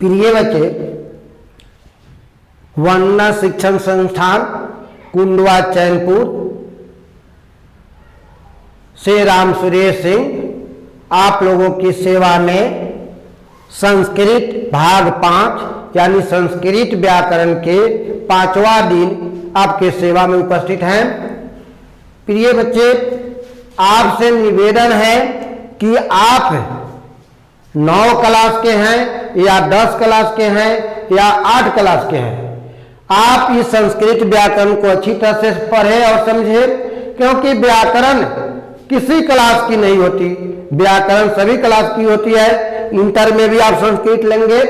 प्रिय बच्चे, वंदना शिक्षण संस्थान कुंडवा चैनपुर से राम सुरेश सिंह आप लोगों की सेवा में संस्कृत भाग 5 यानी संस्कृत व्याकरण के 5वां दिन आपके सेवा में उपस्थित हैं। प्रिय बच्चे, आपसे निवेदन है कि आप 9 क्लास के हैं या 10 क्लास के हैं या 8 क्लास के हैं, आप इस संस्कृत व्याकरण को अच्छी तरह से पढ़ें और समझें, क्योंकि व्याकरण किसी क्लास की नहीं होती, व्याकरण सभी क्लास की होती है। इंटर में भी आप संस्कृत लेंगे,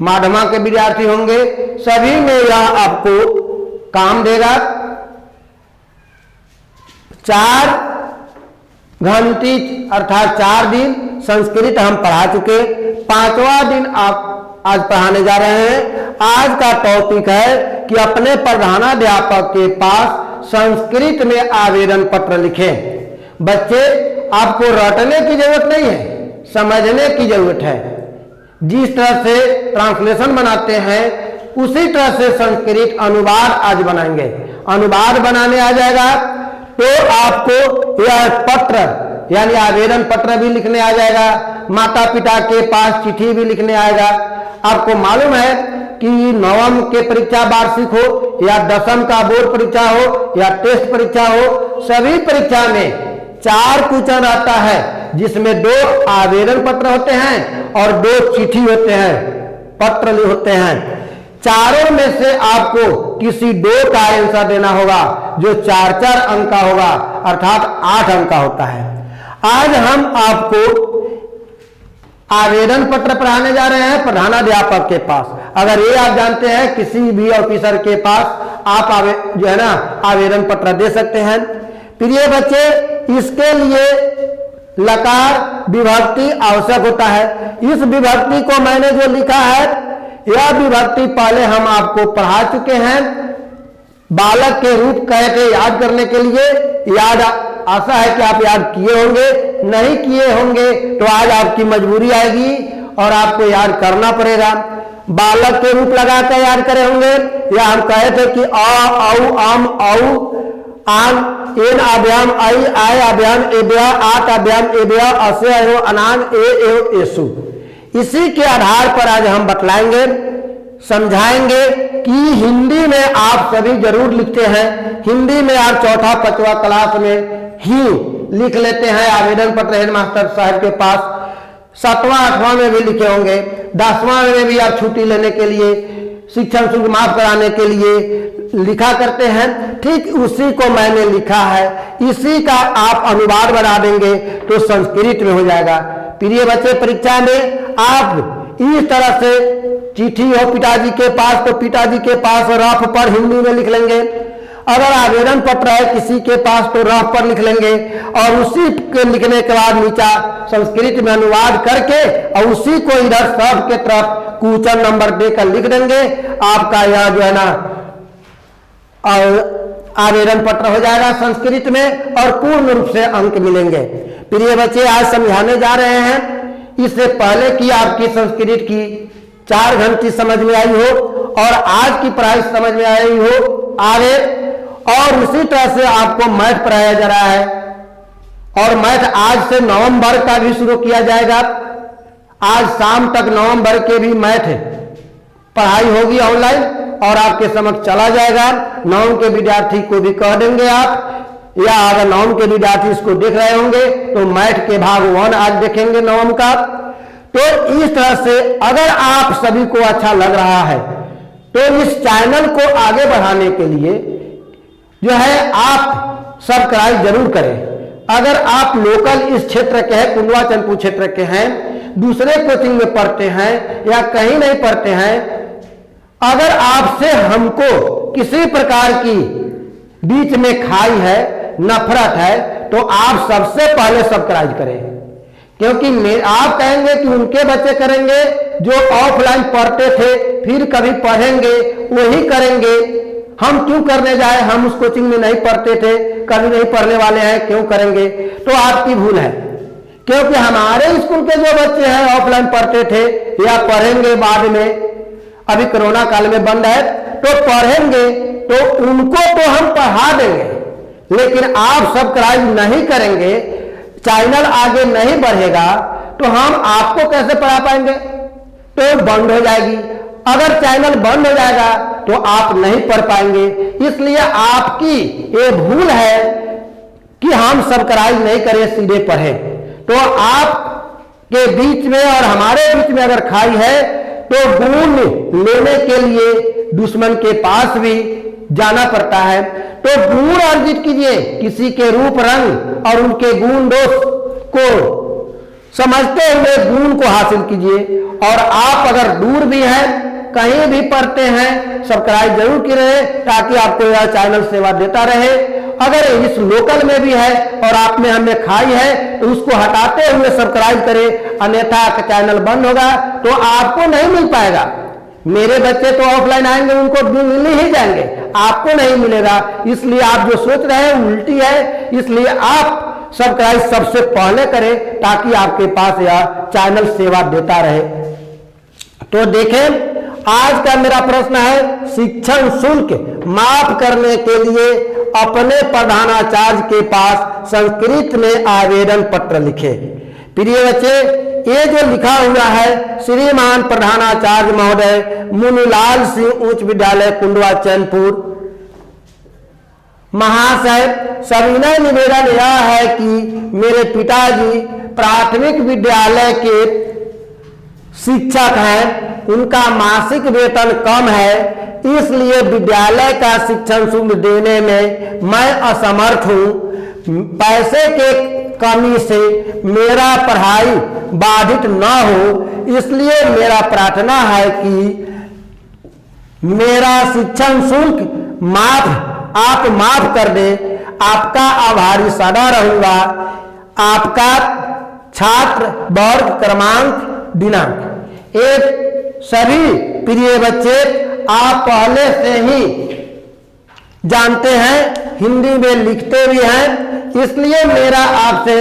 माध्यमा के विद्यार्थी होंगे, सभी में यह आपको काम देगा। 4 घंटी अर्थात 4 दिन संस्कृत हम पढ़ा चुके, 5वां दिन आप आज पढ़ाने जा रहे हैं। आज का टॉपिक है कि अपने प्रधानाध्यापक के पास संस्कृत में आवेदन पत्र लिखें। बच्चे, आपको रटने की जरूरत नहीं है, समझने की जरूरत है। जिस तरह से ट्रांसलेशन बनाते हैं उसी तरह से संस्कृत अनुवाद आज बनाएंगे। अनुवाद बनाने आ जाएगा तो आपको यह पत्र यानी आवेदन पत्र भी लिखने आ जाएगा, माता पिता के पास चिट्ठी भी लिखने आएगा। आपको मालूम है कि 9वीं के परीक्षा वार्षिक हो या 10वीं का बोर्ड परीक्षा हो या टेस्ट परीक्षा हो, सभी परीक्षा में 4 क्वेश्चन आता है, जिसमें 2 आवेदन पत्र होते हैं और 2 चिट्ठी होते हैं, पत्र होते हैं। चारों में से आपको किसी 2 का आंसर देना होगा, जो 4-4 अंक का होगा, अर्थात 8 अंक का होता है। आज हम आपको आवेदन पत्र पढ़ाने जा रहे हैं प्रधानाध्यापक के पास। अगर ये आप जानते हैं किसी भी ऑफिसर के पास आप जो है ना आवेदन पत्र दे सकते हैं। प्रिय बच्चे, इसके लिए लकार विभक्ति आवश्यक होता है। इस विभक्ति को मैंने जो लिखा है, यह विभक्ति पहले हम आपको पढ़ा चुके हैं। बालक के रूप कह के याद करने के लिए याद आशा है कि आप याद किए होंगे, नहीं किए होंगे तो आज आपकी मजबूरी आएगी और आपको याद करना पड़ेगा। बालक के रूप लगाकर याद करे होंगे, या हम कहे थे कि आ, औ, आम, औ, आन, एन अभ्याम, आई, आय अभ्याम, एब्या, आत अभ्याम, एब्या, असे, अयो, अनान, ए, एव, एसु। इसी के आधार पर आज हम बतलाएंगे, समझाएंगे कि हिंदी में आप सभी जरूर लिखते हैं। हिंदी में आप 4-5वां क्लास में ही लिख लेते हैं आवेदन पत्र हेडमास्टर साहब के पास। 7वां-8वां में भी लिखे होंगे, 10वां में भी आप छुट्टी लेने के लिए, शिक्षण शुल्क माफ कराने के लिए लिखा करते हैं। ठीक उसी को मैंने लिखा है, इसी का आप अनुवाद बना देंगे तो संस्कृत में हो जाएगा। प्रिय बच्चे, परीक्षा में आप इस तरह से चिट्ठी हो पिताजी के पास तो पिताजी के पास रफ पर हिंदी में लिख लेंगे। अगर आवेदन पत्र है किसी के पास तो रफ पर लिख लेंगे और उसी के लिखने के बाद नीचा संस्कृत में अनुवाद करके और उसी को इधर सब के तरफ क्वेश्चन नंबर देकर लिख देंगे। आपका यह जो है ना आवेदन पत्र हो जाएगा संस्कृत में और पूर्ण रूप से अंक मिलेंगे। प्रिय बच्चे, आज समझाने जा रहे हैं, इससे पहले कि आपकी संस्कृत की 4 घंटी समझ में आई हो और आज की पढ़ाई समझ में आई हो आगे, और उसी तरह से आपको मैथ पढ़ाया जा रहा है और मैथ आज से नवंबर का भी शुरू किया जाएगा। आज शाम तक नवंबर के भी मैथ पढ़ाई होगी ऑनलाइन और आपके समक्ष चला जाएगा। 9वीं के विद्यार्थी को भी कह देंगे आप, या अगर 9वीं के विद्यार्थी इसको देख रहे होंगे तो मैथ के भाग 1 आज देखेंगे 9वीं का। तो इस तरह से अगर आप सभी को अच्छा लग रहा है तो इस चैनल को आगे बढ़ाने के लिए जो है आप सब्सक्राइब जरूर करें। अगर आप लोकल इस क्षेत्र के हैं, कुंडवा चैनपुर क्षेत्र के हैं, दूसरे कोचिंग में पढ़ते हैं या कहीं नहीं पढ़ते हैं, अगर आपसे हमको किसी प्रकार की बीच में खाई है, नफरत है, तो आप सबसे पहले सब्सक्राइब करें। क्योंकि आप कहेंगे कि उनके बच्चे करेंगे जो ऑफलाइन पढ़ते थे, फिर कभी पढ़ेंगे वही करेंगे, हम क्यों करने जाए, हम उस कोचिंग में नहीं पढ़ते थे, कभी नहीं पढ़ने वाले हैं, क्यों करेंगे? तो आपकी भूल है। क्योंकि हमारे स्कूल के जो बच्चे हैं ऑफलाइन पढ़ते थे या पढ़ेंगे बाद में, अभी कोरोना काल में बंद है तो पढ़ेंगे, तो उनको तो हम पढ़ा देंगे, लेकिन आप सब्सक्राइब नहीं करेंगे, चैनल आगे नहीं बढ़ेगा, तो हम आपको कैसे पढ़ा पाएंगे? तो बंद हो जाएगी। अगर चैनल बंद हो जाएगा तो आप नहीं पढ़ पाएंगे। इसलिए आपकी ये भूल है कि हम सब्सक्राइब नहीं करें, सीधे पढ़े। तो आपके बीच में और हमारे बीच में अगर खाई है तो गुण लेने के लिए दुश्मन के पास भी जाना पड़ता है। तो गुण अर्जित कीजिए, किसी के रूप रंग और उनके गुण दोष को समझते हुए गुण को हासिल कीजिए। और आप अगर दूर भी हैं, कहीं भी पढ़ते हैं, सब्सक्राइब जरूर करें ताकि आपको यह चैनल सेवा देता रहे। अगर इस लोकल में भी है और आप में हमने खाई है तो उसको हटाते हुए सब्सक्राइब करें, अन्यथा चैनल बंद होगा तो आपको नहीं मिल पाएगा। मेरे बच्चे तो ऑफलाइन आएंगे, उनको मिल ही जाएंगे, आपको नहीं मिलेगा। इसलिए आप जो सोच रहे हैं उल्टी है। इसलिए आप सब्सक्राइब सबसे पहले करें ताकि आपके पास यह चैनल सेवा देता रहे। तो देखें, आज का मेरा प्रश्न है, शिक्षण शुल्क माफ करने के लिए अपने प्रधानाचार्य के पास संस्कृत में आवेदन पत्र लिखे। प्रिय बच्चे, ये जो लिखा हुआ है, श्रीमान प्रधानाचार्य महोदय मुनीलाल सिंह उच्च विद्यालय कुंडवा चैनपुर महाशय, सविनय निवेदन यह है कि मेरे पिताजी प्राथमिक विद्यालय के शिक्षक हैं, उनका मासिक वेतन कम है, इसलिए विद्यालय का शिक्षण शुल्क देने में मैं असमर्थ हूं। पैसे के कमी से मेरा पढ़ाई बाधित न हो, इसलिए मेरा प्रार्थना है कि मेरा शिक्षण शुल्क आप माफ कर दे। आपका आभारी सदा रहूंगा। आपका छात्र वर्ग क्रमांक दिनांक। एक सभी प्रिय बच्चे, आप पहले से ही जानते हैं, हिंदी में लिखते भी हैं, इसलिए मेरा आपसे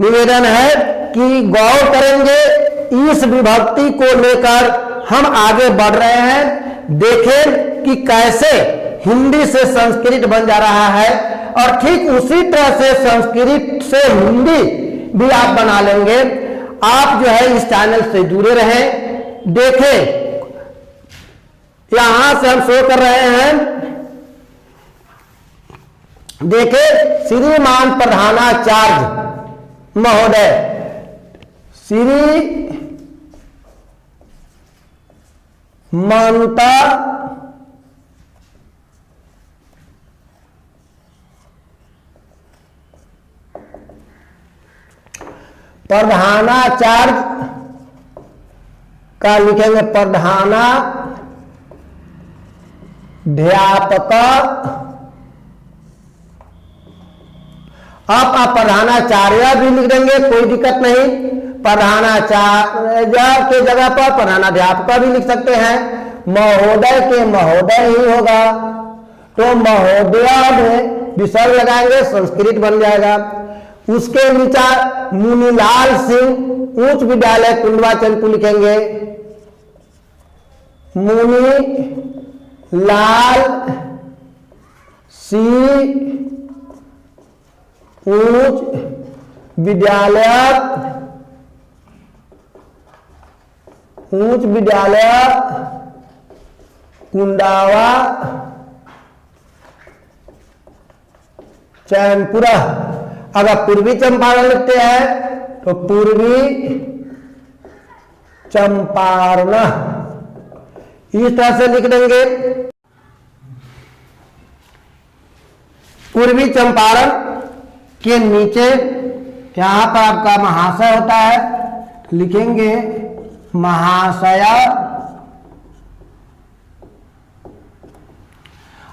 निवेदन है कि गौर करेंगे। इस विभक्ति को लेकर हम आगे बढ़ रहे हैं। देखें कि कैसे हिंदी से संस्कृत बन जा रहा है और ठीक उसी तरह से संस्कृत से हिंदी भी आप बना लेंगे। आप जो है इस चैनल से जुड़े रहें। देखें, यहां से हम शो कर रहे हैं। देखें, श्रीमान प्रधानाचार्य महोदय, श्री ममता प्रधानाचार्य का लिखेंगे प्रधानाध्यापक। आप प्रधानाचार्य भी लिख देंगे, कोई दिक्कत नहीं। प्रधानाचार्य के जगह पर प्रधानाध्यापक भी लिख सकते हैं। महोदय के महोदय ही होगा तो महोदय में विसर्ग लगाएंगे, संस्कृत बन जाएगा। उसके नीचे मुनीलाल सिंह उच्च विद्यालय कुंडवा चैनपुर लिखेंगे। मुनीलाल सिंह उच्च विद्यालय कुंडावा चैनपुरा। अगर पूर्वी चंपारण लिखते हैं तो पूर्वी चंपारण इस तरह से लिख देंगे। पूर्वी चंपारण के नीचे यहां पर आपका महाशय होता है, लिखेंगे महाशया।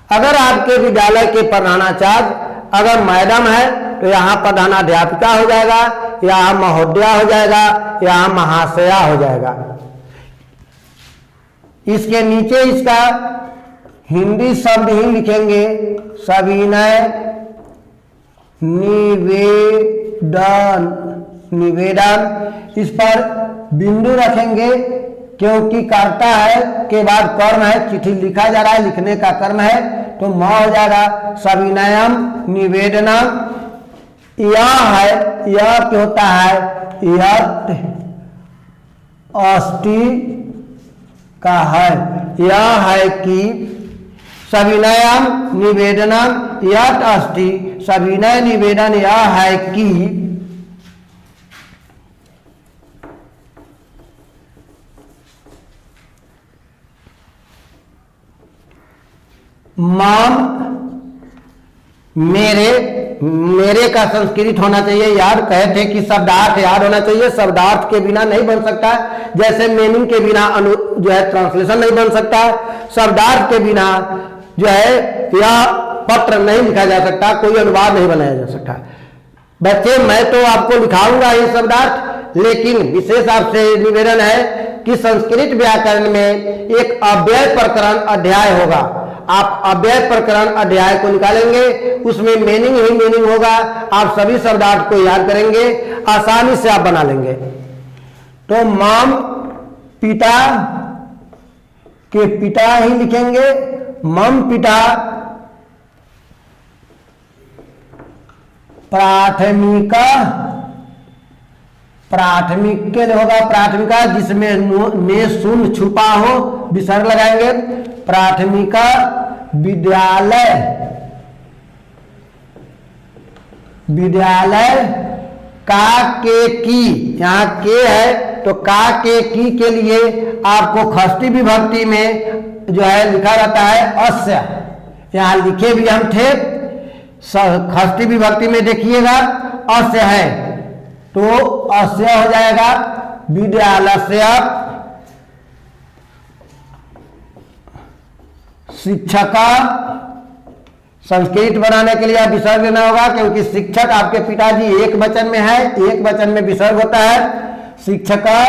अगर आपके विद्यालय के प्रधानाचार्य अगर मैडम है तो यहाँ प्रधानाध्यापिका हो जाएगा, यहाँ महोदया हो जाएगा, यहाँ महाशया हो जाएगा। इसके नीचे इसका हिंदी शब्द ही लिखेंगे, सविनय निवेदन निवेदन। इस पर बिंदु रखेंगे क्योंकि कर्ता है के बाद कर्म है, चिट्ठी लिखा जा रहा है, लिखने का कर्म है, तो म हो जाएगा। सविनयम निवेदनम, यह है, यह क्या होता है, यत अस्ति का है, यह है कि सविनयम निवेदनम यत अस्ति, सविनय निवेदन यह है कि माम, मेरे का संस्कृत होना चाहिए याद, कहे थे कि शब्दार्थ याद होना चाहिए, शब्दार्थ के बिना नहीं बन सकता, जैसे मीनिंग के बिना जो है ट्रांसलेशन नहीं बन सकता, शब्दार्थ के बिना जो है यह पत्र नहीं लिखा जा सकता, कोई अनुवाद नहीं बनाया जा सकता। बच्चे मैं तो आपको लिखाऊंगा ये शब्दार्थ, लेकिन विशेष आपसे निवेदन है कि संस्कृत व्याकरण में एक अव्यय प्रकरण अध्याय होगा, आप अव्यय प्रकरण अध्याय को निकालेंगे, उसमें मीनिंग ही मीनिंग होगा, आप सभी शब्दार्थ को याद करेंगे, आसानी से आप बना लेंगे। तो माम पिता के पिता ही लिखेंगे, मम पिता प्राथमिका, प्राथमिक के लिए होगा प्राथमिका जिसमें ने शून्य छुपा हो, विसर्ग लगाएंगे, प्राथमिका विद्यालय, विद्यालय का के की, यहाँ के है तो का के की के लिए आपको षष्ठी विभक्ति में जो है लिखा रहता है अस्य, यहाँ लिखे भी हम थे, षष्ठी विभक्ति में देखिएगा अस्य है तो अस्य हो जाएगा विद्यालय, शिक्षका, संस्कृत बनाने के लिए आप विसर्ग लेना होगा क्योंकि शिक्षक आपके पिताजी एक वचन में है, एक वचन में विसर्ग होता है, शिक्षका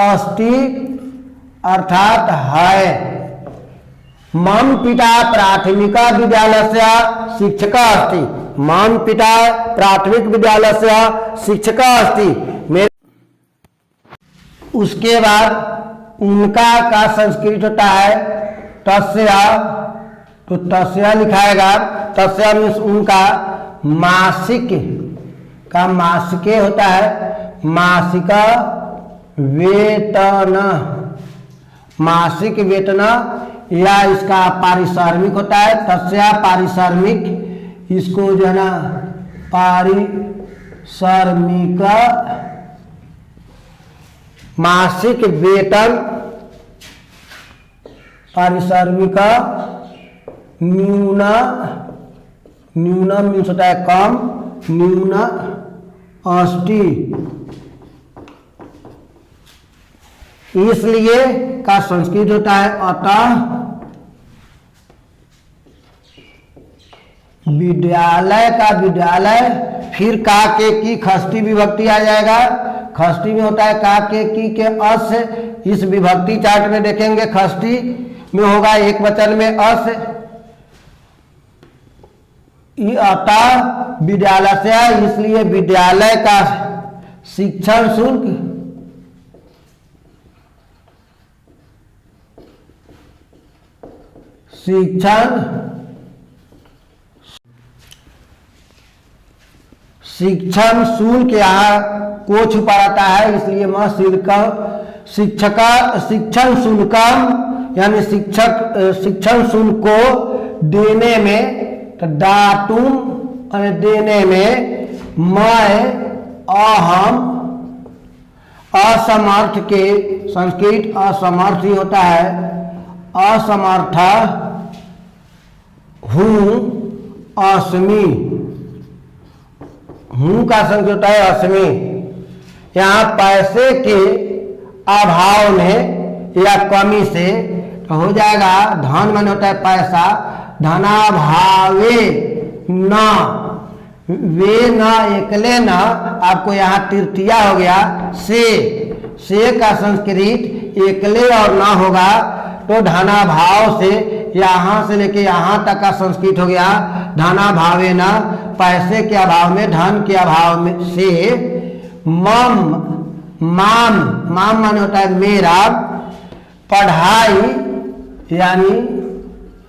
अस्ति अर्थात है, मम पिता प्राथमिका विद्यालय से शिक्षका अस्ति, मम पिता प्राथमिक विद्यालय से शिक्षका अस्ति। मेरे उसके बाद उनका का संस्कृत होता है तस्या, तो तस्या लिखाएगा, तस्या मीन्स उनका, मासिक का मासिके होता है, मासिका वेतन, मासिक वेतन या इसका पारिश्रमिक होता है, तस्या पारिश्रमिक, इसको जो है ना पारिश्रमिक, मासिक वेतन, पारिश्रमिक, न्यून, न्यून मीन्स होता है कम, न्यून अस्ति, इसलिए का संस्कृत होता है अतः विद्यालय का विद्यालय, फिर का के की षष्ठी विभक्ति आ जाएगा, षष्ठी में होता है का के की के अस, इस विभक्ति चार्ट में देखेंगे षष्ठी में होगा एक वचन में अस, अतः विद्यालय से, इसलिए विद्यालय का शिक्षण शुल्क, शिक्षण शुल्क यहाँ को छुपा रहता है, इसलिए मैं शिक्षका शिक्षण शुल्कम यानी शिक्षण शुल्क को देने में, तो दातुम देने में, मैं अहम असमर्थ के संस्कृत असमर्थ ही होता है, असमर्थ हूँ, अस्मि, हूँ का संस्कृत होता है अस्मि, यहाँ पैसे के अभाव में या कमी से तो हो जाएगा, धन माने होता है पैसा, धनाभावे न, वे न एकले न, आपको यहाँ तृतीया हो गया, से का संस्कृत एकले और न होगा, तो धनाभाव से यहाँ से लेके यहाँ तक का संस्कृत हो गया धनाभावे न, पैसे के अभाव में, धन के अभाव में से, मम माम माम माने होता है मेरा, पढ़ाई यानी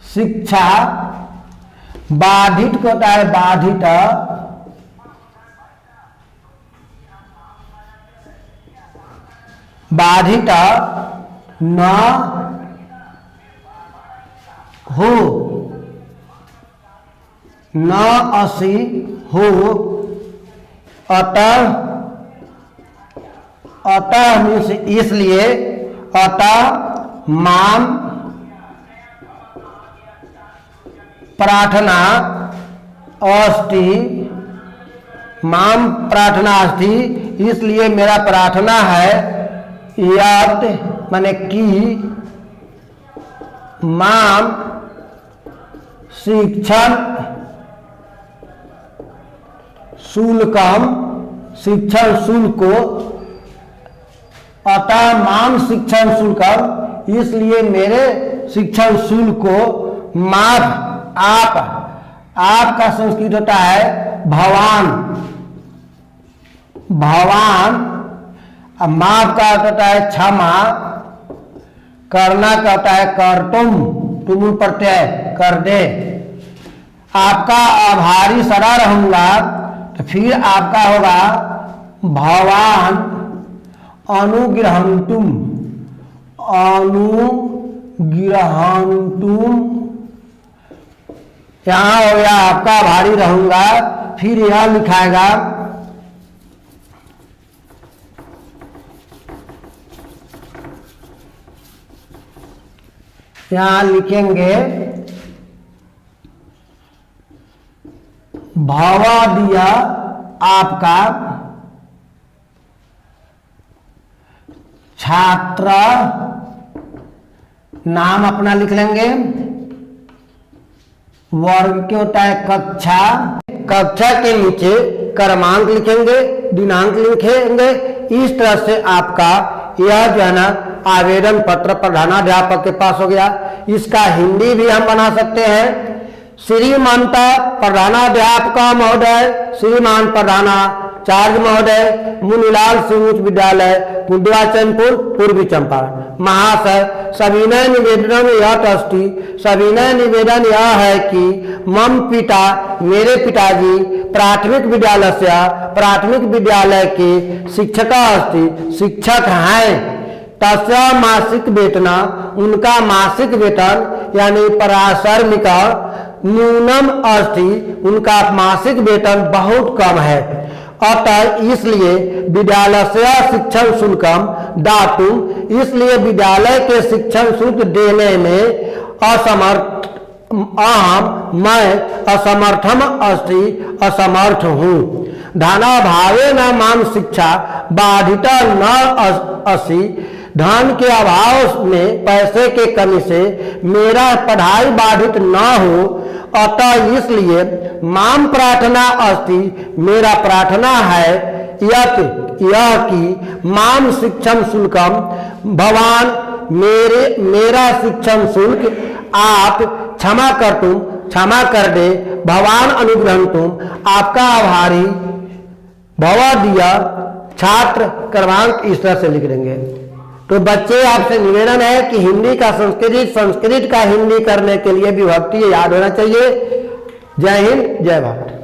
शिक्षा, बाधित को होता है बाधित, बाधित न हो, न असी हो, अतः अतः मीन्स इसलिए, अतः माम प्रार्थना अस्ति, माम प्रार्थना अस्ति इसलिए मेरा प्रार्थना है, यत् माने कि माम शिक्षण शुल्कम शिक्षण शुल्क को, अतः माम शिक्षण शुल्कम इसलिए मेरे शिक्षण शुल्क को माफ आपका संस्कृत होता है भवान, भवान माफ का होता है क्षमा, करना का होता है कर्तुम, तुम प्रत्यय कर दे, आपका आभारी सदा रहूंगा, तो फिर आपका होगा भवान अनुग्रहंतुम, अनुग्रहंतुम यहां हो गया आपका आभारी रहूंगा, फिर यह लिखाएगा यहां लिखेंगे भावा दिया आपका छात्र, नाम अपना लिख लेंगे, वर्ग के होता है कक्षा, कक्षा के नीचे क्रमांक लिखेंगे, दिनांक लिखेंगे। इस तरह से आपका यह जो है ना आवेदन पत्र प्रधानाध्यापक के पास हो गया। इसका हिंदी भी हम बना सकते हैं। श्रीमंत प्रधानाध्यापक महोदय, श्रीमान प्रधानाचार्य महोदय, मुनीलाल सिंह उच्च विद्यालय पुंडवाचनपुर पूर्वी चंपारण, महाशय सविनय निवेदन यह अस्ति, सविनय निवेदन यह है कि मम पिता मेरे पिताजी प्राथमिक विद्यालय से प्राथमिक विद्यालय के शिक्षक अस्ति शिक्षक हैं, तस्य मासिक वेतना उनका मासिक वेतन यानी पराश्रमिका न्यूनम अस्ति उनका मासिक वेतन बहुत कम है, अतः इसलिए विद्यालय से शिक्षण शुल्कम दातुम इसलिए विद्यालय के शिक्षण शुल्क देने में असमर्थ मैं असमर्थम अस्ति असमर्थ हूँ। धनाभावे न माम शिक्षा बाधिता न असि, धन के अभाव में पैसे के कमी से मेरा पढ़ाई बाधित न हो, अतः इसलिए माम प्रार्थना अस्ति मेरा प्रार्थना है यह कि माम शिक्षण शुल्कम भवान मेरा शिक्षण शुल्क आप क्षमा कर दे, भवान अनुग्रहण तुम आपका आभारी, भवा दिया छात्र क्रमांक इस तरह से लिख देंगे। तो बच्चे आपसे निवेदन है कि हिंदी का संस्कृत, संस्कृत का हिंदी करने के लिए विभक्ति याद होना चाहिए। जय हिंद, जय भारत।